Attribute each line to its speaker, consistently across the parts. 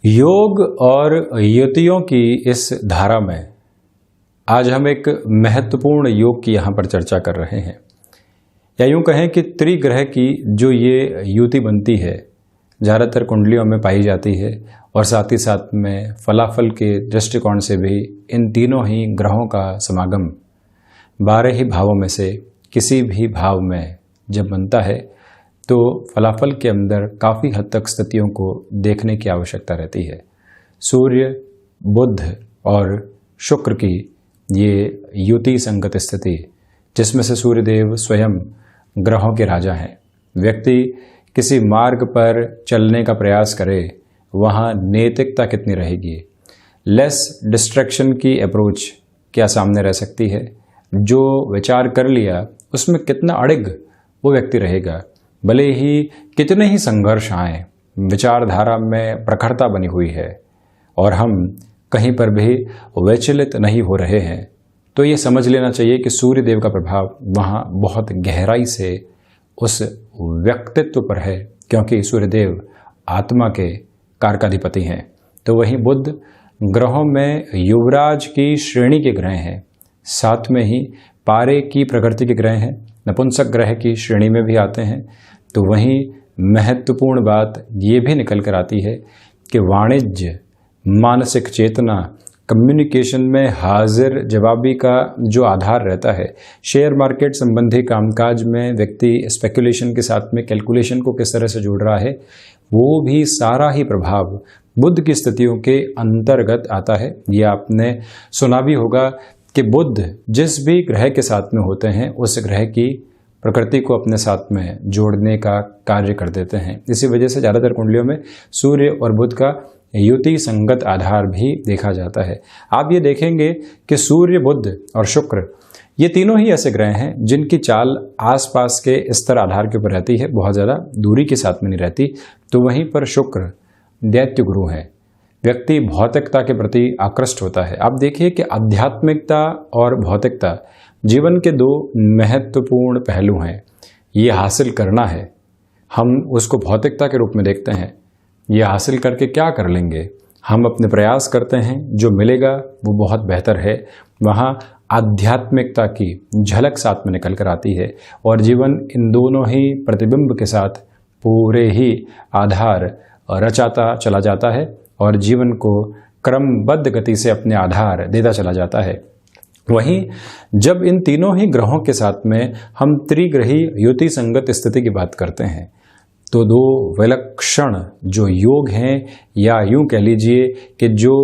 Speaker 1: योग और युतियों की इस धारा में आज हम एक महत्वपूर्ण योग की यहाँ पर चर्चा कर रहे हैं, या यूँ कहें कि त्रिग्रह की जो ये युति बनती है ज़्यादातर कुंडलियों में पाई जाती है, और साथ ही साथ में फलाफल के दृष्टिकोण से भी इन तीनों ही ग्रहों का समागम 12 ही भावों में से किसी भी भाव में जब बनता है तो फलाफल के अंदर काफ़ी हद तक स्थितियों को देखने की आवश्यकता रहती है। सूर्य, बुध और शुक्र की ये युति संगत स्थिति, जिसमें से सूर्यदेव स्वयं ग्रहों के राजा हैं। व्यक्ति किसी मार्ग पर चलने का प्रयास करे, वहाँ नैतिकता कितनी रहेगी, लेस डिस्ट्रैक्शन की अप्रोच क्या सामने रह सकती है, जो विचार कर लिया उसमें कितना अड़िग वो व्यक्ति रहेगा, भले ही कितने ही संघर्ष आए, विचारधारा में प्रखरता बनी हुई है और हम कहीं पर भी विचलित नहीं हो रहे हैं, तो ये समझ लेना चाहिए कि सूर्य देव का प्रभाव वहाँ बहुत गहराई से उस व्यक्तित्व पर है, क्योंकि सूर्यदेव आत्मा के कारकाधिपति हैं। तो वहीं बुध ग्रहों में युवराज की श्रेणी के ग्रह हैं, साथ में ही पारे की प्रकृति के ग्रह हैं, नपुंसक ग्रह की श्रेणी में भी आते हैं। तो वहीं महत्वपूर्ण बात ये भी निकल कर आती है कि वाणिज्य, मानसिक चेतना, कम्युनिकेशन में हाजिर जवाबी का जो आधार रहता है, शेयर मार्केट संबंधी कामकाज में व्यक्ति स्पेकुलेशन के साथ में कैलकुलेशन को किस तरह से जोड़ रहा है, वो भी सारा ही प्रभाव बुध की स्थितियों के अंतर्गत आता है। ये आपने सुना भी होगा कि बुध जिस भी ग्रह के साथ में होते हैं उस ग्रह की प्रकृति को अपने साथ में जोड़ने का कार्य कर देते हैं। इसी वजह से ज़्यादातर कुंडलियों में सूर्य और बुध का युति संगत आधार भी देखा जाता है। आप ये देखेंगे कि सूर्य, बुध और शुक्र ये तीनों ही ऐसे ग्रह हैं जिनकी चाल आसपास के स्तर आधार के ऊपर रहती है, बहुत ज़्यादा दूरी के साथ में नहीं रहती। तो वहीं पर शुक्र दैत्य गुरु हैं, व्यक्ति भौतिकता के प्रति आकृष्ट होता है। आप देखिए कि आध्यात्मिकता और भौतिकता जीवन के दो महत्वपूर्ण पहलू हैं। ये हासिल करना है, हम उसको भौतिकता के रूप में देखते हैं। ये हासिल करके क्या कर लेंगे, हम अपने प्रयास करते हैं, जो मिलेगा वो बहुत बेहतर है। वहाँ आध्यात्मिकता की झलक साथ में निकल कर आती है और जीवन इन दोनों ही प्रतिबिंब के साथ पूरे ही आधार रचाता चला जाता है और जीवन को क्रमबद्ध गति से अपने आधार देता चला जाता है। वहीं जब इन तीनों ही ग्रहों के साथ में हम त्रिग्रही युति संगत स्थिति की बात करते हैं, तो दो विलक्षण जो योग हैं, या यूं कह लीजिए कि जो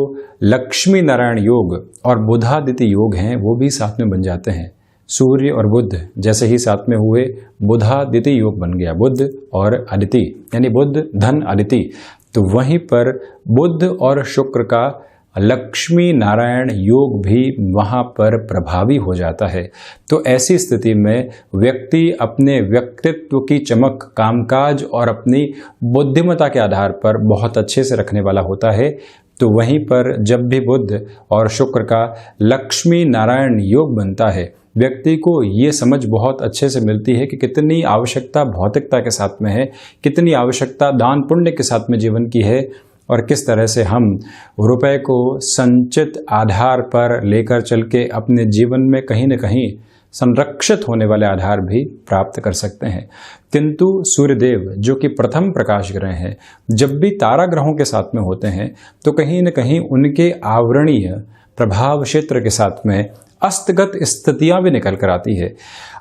Speaker 1: लक्ष्मी नारायण योग और बुधादिति योग हैं, वो भी साथ में बन जाते हैं। सूर्य और बुध जैसे ही साथ में हुए, बुधादिति योग बन गया, बुध और अदिति, यानी बुध धन अदिति। तो वहीं पर बुध और शुक्र का लक्ष्मी नारायण योग भी वहाँ पर प्रभावी हो जाता है। तो ऐसी स्थिति में व्यक्ति अपने व्यक्तित्व की चमक, कामकाज और अपनी बुद्धिमत्ता के आधार पर बहुत अच्छे से रखने वाला होता है। तो वहीं पर जब भी बुध और शुक्र का लक्ष्मी नारायण योग बनता है, व्यक्ति को ये समझ बहुत अच्छे से मिलती है कि कितनी आवश्यकता भौतिकता के साथ में है, कितनी आवश्यकता दान पुण्य के साथ में जीवन की है, और किस तरह से हम रुपए को संचित आधार पर लेकर चल के अपने जीवन में कहीं न कहीं संरक्षित होने वाले आधार भी प्राप्त कर सकते हैं। किंतु सूर्यदेव जो कि प्रथम प्रकाश ग्रह हैं, जब भी तारा ग्रहों के साथ में होते हैं तो कहीं न कहीं उनके आवरणीय प्रभाव क्षेत्र के साथ में अस्तगत स्थितियां भी निकल कर आती है।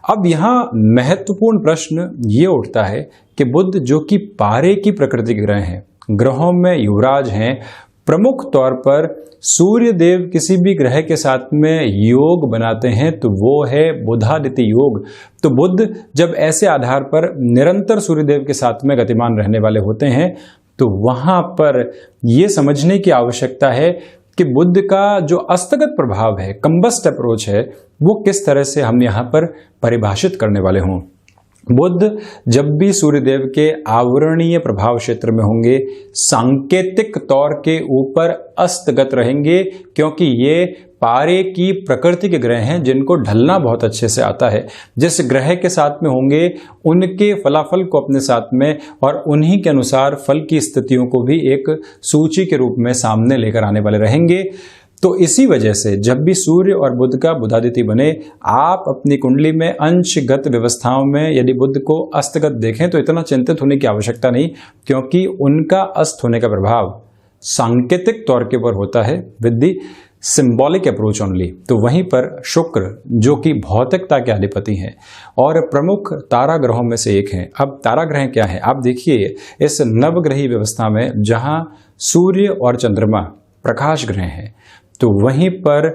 Speaker 1: अब यहाँ महत्वपूर्ण प्रश्न ये उठता है कि बुध जो कि पारे की प्रकृति के ग्रह हैं, ग्रहों में युवराज हैं, प्रमुख तौर पर सूर्य देव किसी भी ग्रह के साथ में योग बनाते हैं तो वो है बुधादिति योग। तो बुध जब ऐसे आधार पर निरंतर सूर्य देव के साथ में गतिमान रहने वाले होते हैं, तो वहां पर यह समझने की आवश्यकता है कि बुध का जो अस्तगत प्रभाव है, कंबस्ट अप्रोच है, वो किस तरह से हम यहाँ पर परिभाषित करने वाले हों। बुध जब भी सूर्यदेव के आवरणीय प्रभाव क्षेत्र में होंगे, सांकेतिक तौर के ऊपर अस्तगत रहेंगे, क्योंकि ये पारे की प्रकृति के ग्रह हैं जिनको ढलना बहुत अच्छे से आता है। जिस ग्रह के साथ में होंगे उनके फलाफल को अपने साथ में और उन्हीं के अनुसार फल की स्थितियों को भी एक सूची के रूप में सामने लेकर आने वाले रहेंगे। तो इसी वजह से जब भी सूर्य और बुध का बुधादित्य बने, आप अपनी कुंडली में अंशगत व्यवस्थाओं में यदि बुध को अस्तगत देखें तो इतना चिंतित होने की आवश्यकता नहीं, क्योंकि उनका अस्त होने का प्रभाव सांकेतिक तौर के ऊपर होता है with the symbolic approach only. तो वहीं पर शुक्र जो कि भौतिकता के अधिपति हैं और प्रमुख तारा ग्रहों में से एक हैं। अब तारा ग्रह क्या है, आप देखिए इस नवग्रही व्यवस्था में जहां सूर्य और चंद्रमा प्रकाश ग्रह हैं, तो वहीं पर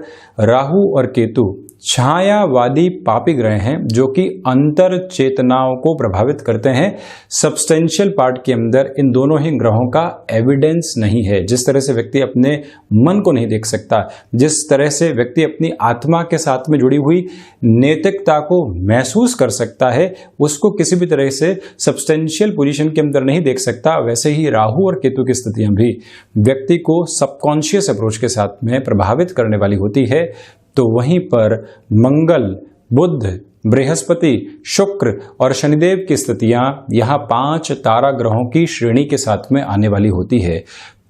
Speaker 1: राहु और केतु छायावादी पापी ग्रह हैं जो कि अंतर चेतनाओं को प्रभावित करते हैं। सब्सटेंशियल पार्ट के अंदर इन दोनों ही ग्रहों का एविडेंस नहीं है। जिस तरह से व्यक्ति अपने मन को नहीं देख सकता, जिस तरह से व्यक्ति अपनी आत्मा के साथ में जुड़ी हुई नैतिकता को महसूस कर सकता है, उसको किसी भी तरह से सब्सटेंशियल पोजीशन के अंदर नहीं देख सकता, वैसे ही राहु और केतु की स्थितियां भी व्यक्ति को सबकॉन्शियस अप्रोच के साथ में प्रभावित करने वाली होती है। तो वहीं पर मंगल, बुध, बृहस्पति, शुक्र और शनिदेव की स्थितियां यहां 5 तारा ग्रहों की श्रेणी के साथ में आने वाली होती है।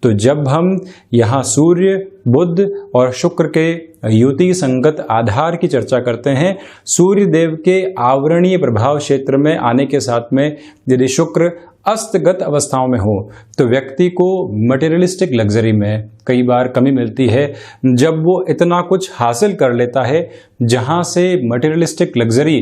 Speaker 1: तो जब हम यहां सूर्य, बुध और शुक्र के युति संगत आधार की चर्चा करते हैं, सूर्य देव के आवरणीय प्रभाव क्षेत्र में आने के साथ में यदि शुक्र अस्तगत अवस्थाओं में हो तो व्यक्ति को मटेरियलिस्टिक लग्जरी में कई बार कमी मिलती है। जब वो इतना कुछ हासिल कर लेता है जहां से मटेरियलिस्टिक लग्जरी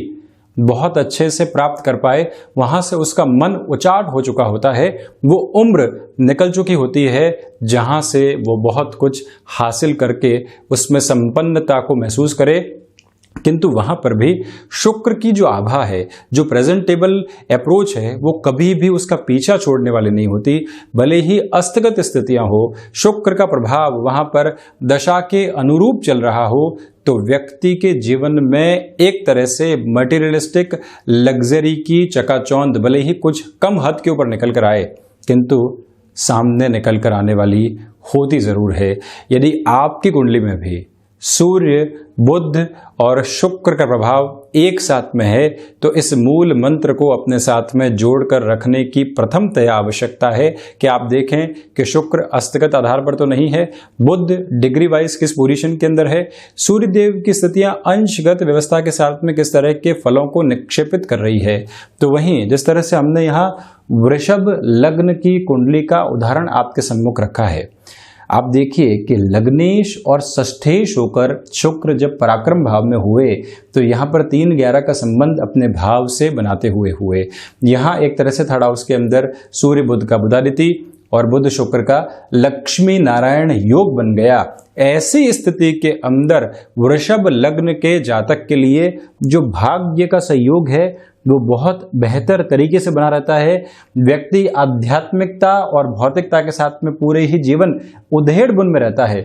Speaker 1: बहुत अच्छे से प्राप्त कर पाए, वहां से उसका मन उचाट हो चुका होता है, वो उम्र निकल चुकी होती है जहां से वो बहुत कुछ हासिल करके उसमें संपन्नता को महसूस करे। किंतु वहां पर भी शुक्र की जो आभा है, जो प्रेजेंटेबल अप्रोच है, वो कभी भी उसका पीछा छोड़ने वाली नहीं होती। भले ही अस्तगत स्थितियां हो, शुक्र का प्रभाव वहां पर दशा के अनुरूप चल रहा हो, तो व्यक्ति के जीवन में एक तरह से मटेरियलिस्टिक लग्जरी की चकाचौंध भले ही कुछ कम हद के ऊपर निकल कर आए, किंतु सामने निकल कर आने वाली होती जरूर है। यदि आपकी कुंडली में भी सूर्य, बुध और शुक्र का प्रभाव एक साथ में है, तो इस मूल मंत्र को अपने साथ में जोड़कर रखने की प्रथमतः आवश्यकता है कि आप देखें कि शुक्र अस्तगत आधार पर तो नहीं है, बुध डिग्री वाइज किस पोजीशन के अंदर है, सूर्य देव की स्थितियां अंशगत व्यवस्था के साथ में किस तरह के फलों को निक्षेपित कर रही है। तो वहीं जिस तरह से हमने यहाँ वृषभ लग्न की कुंडली का उदाहरण आपके सम्मुख रखा है, आप देखिए कि लग्नेश और षष्ठेश होकर शुक्र जब पराक्रम भाव में हुए तो यहाँ पर 3-11 का संबंध अपने भाव से बनाते हुए यहाँ एक तरह से थर्ड हाउस के अंदर सूर्य बुध का बुधादित्य और बुध शुक्र का लक्ष्मी नारायण योग बन गया। ऐसी स्थिति के अंदर वृषभ लग्न के जातक के लिए जो भाग्य का संयोग है वो बहुत बेहतर तरीके से बना रहता है। व्यक्ति आध्यात्मिकता और भौतिकता के साथ में पूरे ही जीवन उधेड़ बुन में रहता है।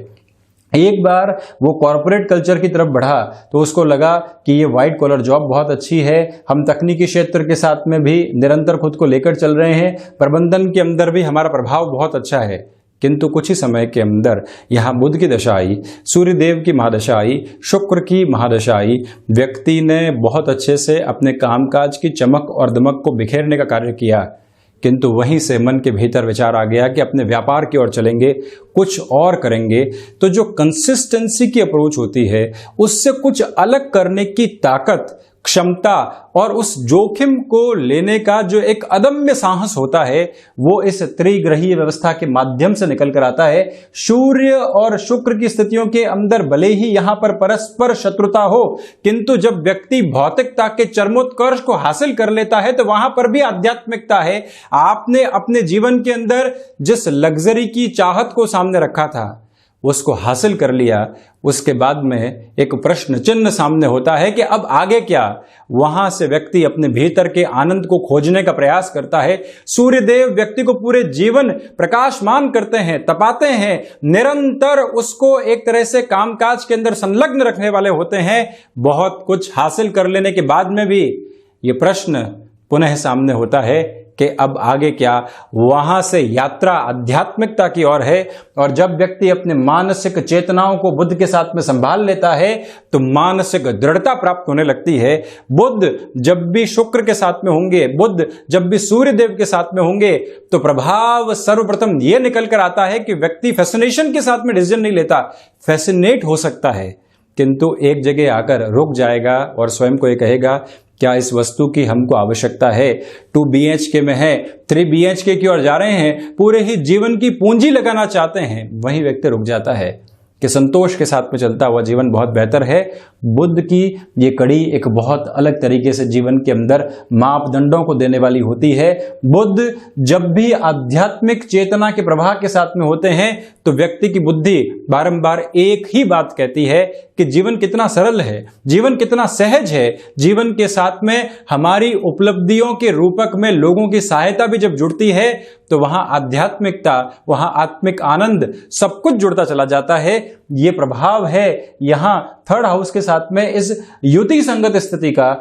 Speaker 1: एक बार वो कॉरपोरेट कल्चर की तरफ बढ़ा तो उसको लगा कि ये व्हाइट कॉलर जॉब बहुत अच्छी है, हम तकनीकी क्षेत्र के साथ में भी निरंतर खुद को लेकर चल रहे हैं, प्रबंधन के अंदर भी हमारा प्रभाव बहुत अच्छा है। किंतु कुछ ही समय के अंदर यहाँ बुध की दशा आई, सूर्य देव की महादशा आई, शुक्र की महादशा आई, व्यक्ति ने बहुत अच्छे से अपने कामकाज की चमक और दमक को बिखेरने का कार्य किया, किंतु वहीं से मन के भीतर विचार आ गया कि अपने व्यापार की ओर चलेंगे, कुछ और करेंगे। तो जो कंसिस्टेंसी की अप्रोच होती है, उससे कुछ अलग करने की ताकत, क्षमता और उस जोखिम को लेने का जो एक अदम्य साहस होता है, वो इस त्रिग्रहीय व्यवस्था के माध्यम से निकल कर आता है। सूर्य और शुक्र की स्थितियों के अंदर भले ही यहां पर परस्पर शत्रुता हो, किंतु जब व्यक्ति भौतिकता के चरमोत्कर्ष को हासिल कर लेता है तो वहां पर भी आध्यात्मिकता है। आपने अपने जीवन के अंदर जिस लग्जरी की चाहत को सामने रखा था उसको हासिल कर लिया, उसके बाद में एक प्रश्न चिन्ह सामने होता है कि अब आगे क्या। वहां से व्यक्ति अपने भीतर के आनंद को खोजने का प्रयास करता है। सूर्य देव व्यक्ति को पूरे जीवन प्रकाशमान करते हैं, तपाते हैं, निरंतर उसको एक तरह से कामकाज के अंदर संलग्न रखने वाले होते हैं। बहुत कुछ हासिल कर लेने के बाद में भी ये प्रश्न पुनः सामने होता है कि अब आगे क्या, वहां से यात्रा आध्यात्मिकता की ओर है। और जब व्यक्ति अपने मानसिक चेतनाओं को बुध के साथ में संभाल लेता है तो मानसिक दृढ़ता प्राप्त होने लगती है। बुध जब भी शुक्र के साथ में होंगे, बुध जब भी सूर्य देव के साथ में होंगे, तो प्रभाव सर्वप्रथम यह निकल कर आता है कि व्यक्ति फैसिनेशन के साथ में डिसीजन नहीं लेता, फैसिनेट हो सकता है किंतु एक जगह आकर रुक जाएगा और स्वयं को ये कहेगा क्या इस वस्तु की हमको आवश्यकता है। 2 BHK में है, 3 BHK की ओर जा रहे हैं, पूरे ही जीवन की पूंजी लगाना चाहते हैं, वही व्यक्ति रुक जाता है कि संतोष के साथ में चलता हुआ जीवन बहुत बेहतर है। बुध की ये कड़ी एक बहुत अलग तरीके से जीवन के अंदर मापदंडों को देने वाली होती है। बुध जब भी आध्यात्मिक चेतना के प्रवाह के साथ में होते हैं तो व्यक्ति की बुद्धि बारंबार एक ही बात कहती है कि जीवन कितना सरल है, जीवन कितना सहज है। जीवन के साथ में हमारी उपलब्धियों के रूपक में लोगों की सहायता भी जब जुड़ती है तो वहां आध्यात्मिकता, वहां आत्मिक आनंद, सब कुछ जुड़ता चला जाता है। ये प्रभाव है यहां 3rd हाउस के साथ में इस युति संगत स्थिति का।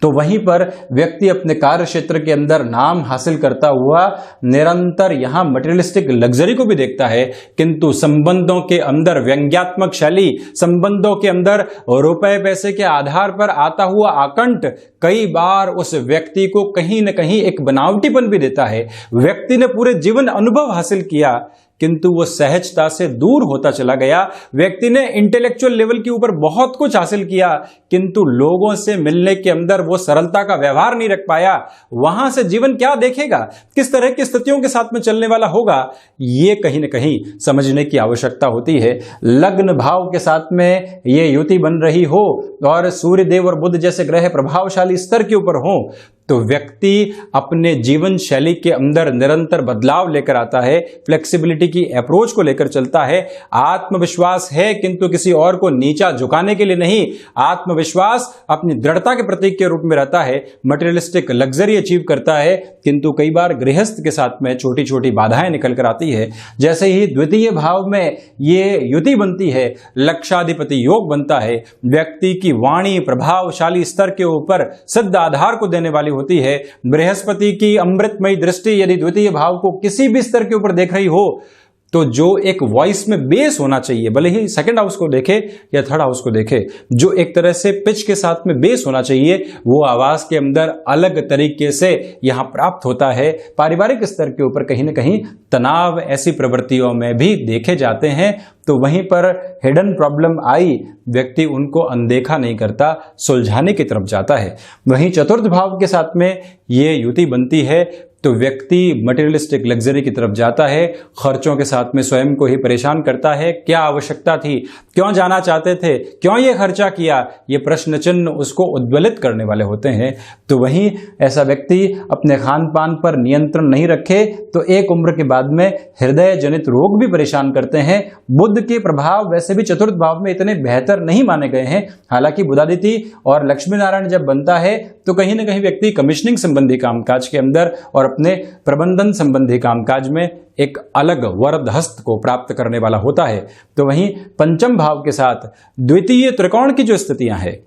Speaker 1: तो वहीं पर व्यक्ति अपने कार्य क्षेत्र के अंदर नाम हासिल करता हुआ निरंतर यहां मटेरियलिस्टिक लग्जरी को भी देखता है, किंतु संबंधों के अंदर व्यंग्यात्मक शैली, संबंधों के अंदर रुपए पैसे के आधार पर आता हुआ आकंठ कई बार उस व्यक्ति को कहीं न कहीं एक बनावटीपन भी देता है। व्यक्ति ने पूरे जीवन अनुभव हासिल किया किंतु वो सहजता से दूर होता चला गया। व्यक्ति ने इंटेलेक्चुअल लेवल के ऊपर बहुत कुछ हासिल किया किंतु लोगों से मिलने के अंदर वो सरलता का व्यवहार नहीं रख पाया। वहां से जीवन क्या देखेगा, किस तरह की स्थितियों के साथ में चलने वाला होगा, ये कहीं न कहीं समझने की आवश्यकता होती है। लग्न भाव के साथ में ये युति बन रही हो और सूर्य देव और बुध जैसे ग्रह प्रभावशाली स्तर के ऊपर हो तो व्यक्ति अपने जीवन शैली के अंदर निरंतर बदलाव लेकर आता है, फ्लेक्सिबिलिटी की अप्रोच को लेकर चलता है। आत्मविश्वास है किंतु किसी और को नीचा झुकाने के लिए नहीं, आत्मविश्वास अपनी दृढ़ता के प्रतीक के रूप में रहता है। मटेरियलिस्टिक लग्जरी अचीव करता है किंतु कई बार गृहस्थ के साथ में छोटी छोटी बाधाएं निकल कर आती है। जैसे ही द्वितीय भाव में ये युति बनती है, लक्षाधिपति योग बनता है, व्यक्ति की वाणी प्रभावशाली स्तर के ऊपर सिद्ध आधार को देने वाली होती है। बृहस्पति की अमृतमयी दृष्टि यदि द्वितीय भाव को किसी भी स्तर के ऊपर देख रही हो तो जो एक वॉइस में बेस होना चाहिए, भले ही 2nd हाउस को देखे या 3rd हाउस को देखे, जो एक तरह से पिच के साथ में बेस होना चाहिए वो आवाज के अंदर अलग तरीके से यहां प्राप्त होता है। पारिवारिक स्तर के ऊपर कहीं ना कहीं तनाव ऐसी प्रवृत्तियों में भी देखे जाते हैं तो वहीं पर हिडन प्रॉब्लम आई, व्यक्ति उनको अनदेखा नहीं करता, सुलझाने की तरफ जाता है। वहीं 4th भाव के साथ में ये युति बनती है तो व्यक्ति मटेरियलिस्टिक लग्जरी की तरफ जाता है, खर्चों के साथ में स्वयं को ही परेशान करता है। क्या आवश्यकता थी, क्यों जाना चाहते थे, क्यों ये खर्चा किया, ये प्रश्न चिन्ह उसको उद्वेलित करने वाले होते हैं। तो वहीं ऐसा व्यक्ति अपने खान पान पर नियंत्रण नहीं रखे तो एक उम्र के बाद में हृदय जनित रोग भी परेशान करते हैं। बुध के प्रभाव वैसे भी 4th भाव में इतने बेहतर नहीं माने गए हैं। हालांकि बुधादिति और लक्ष्मी नारायण जब बनता है तो कहीं ना कहीं व्यक्ति कमिश्निंग संबंधी कामकाज के अंदर और अपने प्रबंधन संबंधी कामकाज में एक अलग वरद हस्त को प्राप्त करने वाला होता है। तो वहीं 5म भाव के साथ द्वितीय त्रिकोण की जो स्थितियां हैं,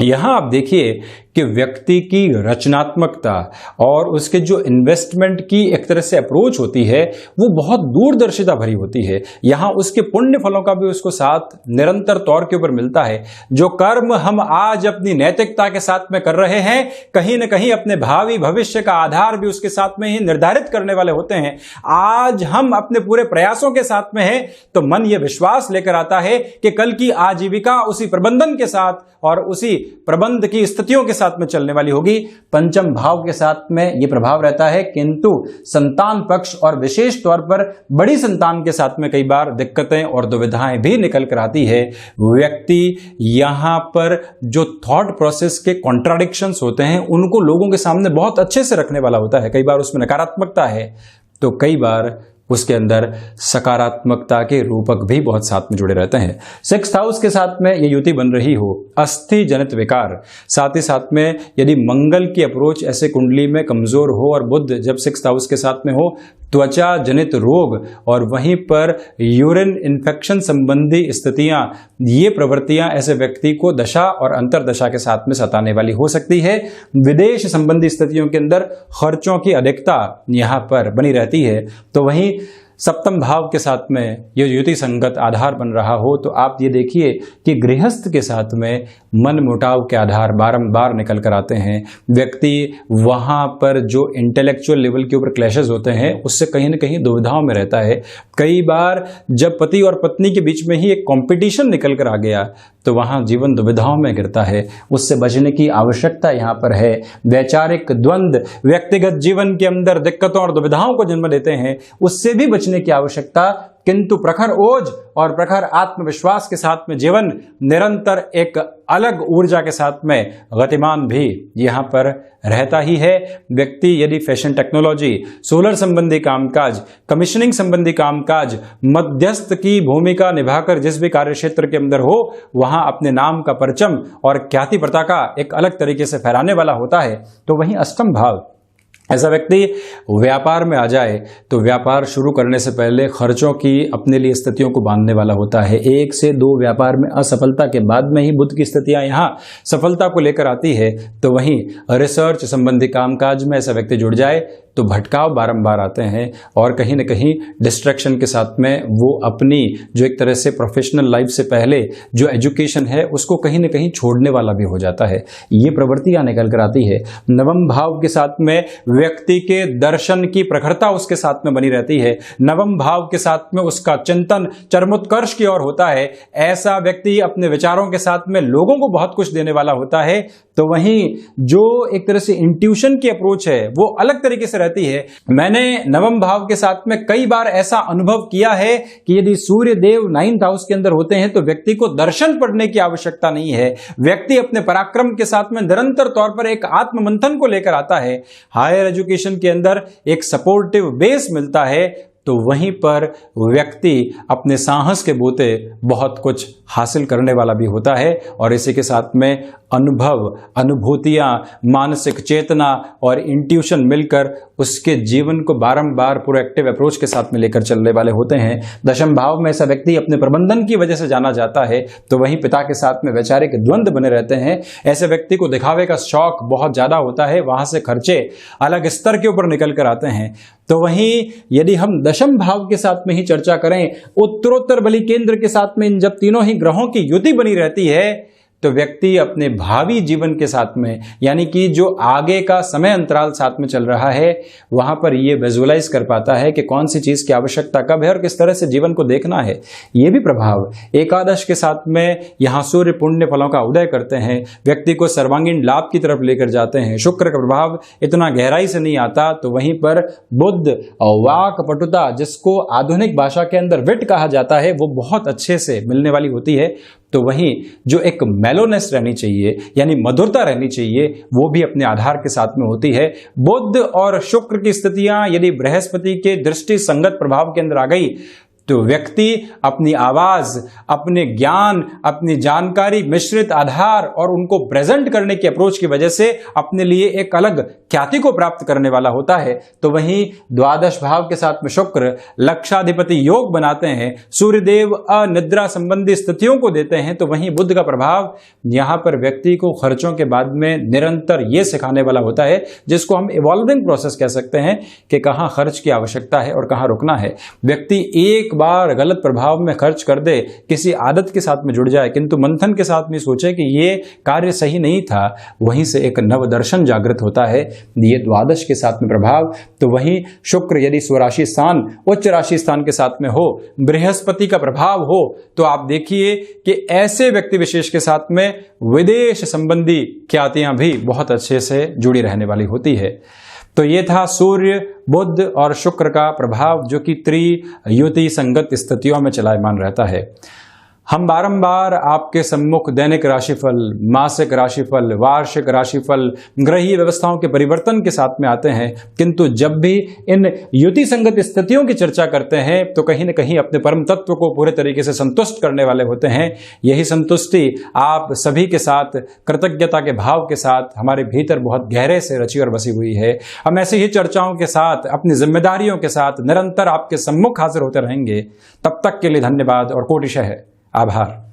Speaker 1: यहां आप देखिए कि व्यक्ति की रचनात्मकता और उसके जो इन्वेस्टमेंट की एक तरह से अप्रोच होती है वो बहुत दूरदर्शिता भरी होती है। यहां उसके पुण्य फलों का भी उसको साथ निरंतर तौर के ऊपर मिलता है। जो कर्म हम आज अपनी नैतिकता के साथ में कर रहे हैं कहीं न कहीं अपने भावी भविष्य का आधार भी उसके साथ में ही निर्धारित करने वाले होते हैं। आज हम अपने पूरे प्रयासों के साथ में हैं तो मन ये विश्वास लेकर आता है कि कल की आजीविका उसी प्रबंधन के साथ और उसी प्रबंध की स्थितियों के साथ में चलने वाली होगी। 5म भाव के साथ में यह प्रभाव रहता है किंतु संतान पक्ष और विशेष तौर पर बड़ी संतान के साथ में कई बार दिक्कतें और दुविधाएं भी निकल कर आती है। व्यक्ति यहां पर जो थॉट प्रोसेस के कॉन्ट्राडिक्शंस होते हैं उनको लोगों के सामने बहुत अच्छे से रखने वाला होता है। कई बार उसमें नकारात्मकता है तो कई बार उसके अंदर सकारात्मकता के रूपक भी बहुत साथ में जुड़े रहते हैं। 6th हाउस के साथ में ये युति बन रही हो, अस्थि जनित विकार, साथ ही साथ में यदि मंगल की अप्रोच ऐसे कुंडली में कमजोर हो और बुध जब 6th हाउस के साथ में हो त्वचा जनित रोग और वहीं पर यूरिन इन्फेक्शन संबंधी स्थितियां, ये प्रवृत्तियां ऐसे व्यक्ति को दशा और अंतरदशा के साथ में सताने वाली हो सकती है। विदेश संबंधी स्थितियों के अंदर खर्चों की अधिकता यहाँ पर बनी रहती है। तो वहीं सप्तम भाव के साथ में ये युति संगत आधार बन रहा हो तो आप ये देखिए कि गृहस्थ के साथ में मन मुटाव के आधार बारंबार निकल कर आते हैं। व्यक्ति वहाँ पर जो इंटेलेक्चुअल लेवल के ऊपर क्लैशेस होते हैं उससे कहीं ना कहीं दुविधाओं में रहता है। कई बार जब पति और पत्नी के बीच में ही एक कंपटीशन निकल कर आ गया तो वहाँ जीवन दुविधाओं में गिरता है, उससे बचने की आवश्यकता यहाँ पर है। वैचारिक द्वंद्व व्यक्तिगत जीवन के अंदर दिक्कतों और दुविधाओं को जन्म देते हैं, उससे भी बचने की आवश्यकता, किंतु प्रखर ओज और प्रखर आत्मविश्वास के साथ में जीवन निरंतर एक अलग ऊर्जा के साथ में गतिमान भी यहाँ पर रहता ही है। व्यक्ति यदि फैशन टेक्नोलॉजी, सोलर संबंधी कामकाज, कमीशनिंग संबंधी कामकाज, मध्यस्थ की भूमिका निभाकर जिस भी कार्य क्षेत्र के अंदर हो वहां अपने नाम का परचम और ख्याति पताका एक अलग तरीके से फहराने वाला होता है। तो वहीं अष्टम भाव, ऐसा व्यक्ति व्यापार में आ जाए तो व्यापार शुरू करने से पहले खर्चों की अपने लिए स्थितियों को बांधने वाला होता है। 1 से 2 व्यापार में असफलता के बाद में ही बुध की स्थितियां यहाँ सफलता को लेकर आती है। तो वहीं रिसर्च संबंधी कामकाज में ऐसा व्यक्ति जुड़ जाए तो भटकाव बारंबार आते हैं और कहीं न कहीं डिस्ट्रैक्शन के साथ में वो अपनी जो एक तरह से प्रोफेशनल लाइफ से पहले जो एजुकेशन है उसको कहीं न कहीं छोड़ने वाला भी हो जाता है। ये प्रवृत्तियां निकल कर आती है। नवम भाव के साथ में व्यक्ति के दर्शन की प्रखरता उसके साथ में बनी रहती है। नवम भाव के साथ में उसका चिंतन चरमोत्कर्ष की ओर होता है। ऐसा व्यक्ति अपने विचारों के साथ में लोगों को बहुत कुछ देने वाला होता है। तो वहीं जो एक तरह से इंट्यूशन की अप्रोच है वो अलग तरीके से रहती है। मैंने नवम भाव के साथ में कई बार ऐसा अनुभव किया है कि यदि सूर्य देव 9th हाउस के अंदर होते हैं तो व्यक्ति को दर्शन पढ़ने की आवश्यकता नहीं है। व्यक्ति अपने पराक्रम के साथ में निरंतर तौर पर एक आत्म मंथन को लेकर आता है। हायर एजुकेशन के अंदर एक सपोर्टिव बेस मिलता है तो वहीं पर व्यक्ति अपने साहस के बूते बहुत कुछ हासिल करने वाला भी होता है। और इसी के साथ में अनुभव, अनुभूतियां, मानसिक चेतना और इंट्यूशन मिलकर उसके जीवन को बारंबार प्रोएक्टिव अप्रोच के साथ में लेकर चलने वाले होते हैं। दशम भाव में ऐसा व्यक्ति अपने प्रबंधन की वजह से जाना जाता है। तो वहीं पिता के साथ में वैचारिक द्वंद्व बने रहते हैं। ऐसे व्यक्ति को दिखावे का शौक बहुत ज्यादा होता है, वहां से खर्चे अलग स्तर के ऊपर निकल कर आते हैं। तो वहीं यदि हम दशम भाव के साथ में ही चर्चा करें, उत्तरोत्तर बलि केंद्र के साथ में जब तीनों ही ग्रहों की युति बनी रहती है तो व्यक्ति अपने भावी जीवन के साथ में, यानी कि जो आगे का समय अंतराल साथ में चल रहा है, वहां पर ये विजुअलाइज कर पाता है कि कौन सी चीज की आवश्यकता कब है और किस तरह से जीवन को देखना है। ये भी प्रभाव एकादश के साथ में यहाँ सूर्य पुण्य फलों का उदय करते हैं, व्यक्ति को सर्वांगीण लाभ की तरफ लेकर जाते हैं। शुक्र का प्रभाव इतना गहराई से नहीं आता। तो वहीं पर बुध और वाक पटुता, जिसको आधुनिक भाषा के अंदर विट कहा जाता है, वो बहुत अच्छे से मिलने वाली होती है। तो वहीं जो एक मेलोनेस रहनी चाहिए, यानी मधुरता रहनी चाहिए, वो भी अपने आधार के साथ में होती है। बुध और शुक्र की स्थितियां यदि बृहस्पति के दृष्टि संगत प्रभाव के अंदर आ गई तो व्यक्ति अपनी आवाज, अपने ज्ञान, अपनी जानकारी मिश्रित आधार और उनको प्रेजेंट करने की अप्रोच की वजह से अपने लिए एक अलग ख्याति को प्राप्त करने वाला होता है। तो वहीं द्वादश भाव के साथ में शुक्र लक्षाधिपति योग बनाते हैं, सूर्यदेव अनिद्रा संबंधी स्थितियों को देते हैं। तो वहीं बुध का प्रभाव यहाँ पर व्यक्ति को खर्चों के बाद में निरंतर ये सिखाने वाला होता है, जिसको हम इवॉल्विंग प्रोसेस कह सकते हैं कि कहाँ खर्च की आवश्यकता है और कहाँ रुकना है। व्यक्ति एक बार गलत प्रभाव में खर्च कर दे, किसी आदत के साथ में जुड़ जाए, किंतु मंथन के साथ में सोचे कि ये कार्य सही नहीं था, वहीं से एक नवदर्शन जागृत होता है। ये द्वादश के साथ में प्रभाव। तो वहीं शुक्र यदि स्वराशि स्थान, उच्च राशि स्थान के साथ में हो, बृहस्पति का प्रभाव हो, तो आप देखिए कि ऐसे व्यक्ति विशेष के साथ में विदेश संबंधी ख्यातियां भी बहुत अच्छे से जुड़ी रहने वाली होती है। तो ये था सूर्य, बुध और शुक्र का प्रभाव, जो कि त्रियुति संगत स्थितियों में चलायमान रहता है। हम बारंबार आपके सम्मुख दैनिक राशिफल, मासिक राशिफल, वार्षिक राशिफल, ग्रहीय व्यवस्थाओं के परिवर्तन के साथ में आते हैं, किंतु जब भी इन युति संगत स्थितियों की चर्चा करते हैं तो कहीं न कहीं अपने परम तत्व को पूरे तरीके से संतुष्ट करने वाले होते हैं। यही संतुष्टि आप सभी के साथ कृतज्ञता के भाव के साथ हमारे भीतर बहुत गहरे से रची और बसी हुई है। हम ऐसी ही चर्चाओं के साथ, अपनी जिम्मेदारियों के साथ निरंतर आपके सम्मुख हाजिर होते रहेंगे। तब तक के लिए धन्यवाद और कोटिशः आभार।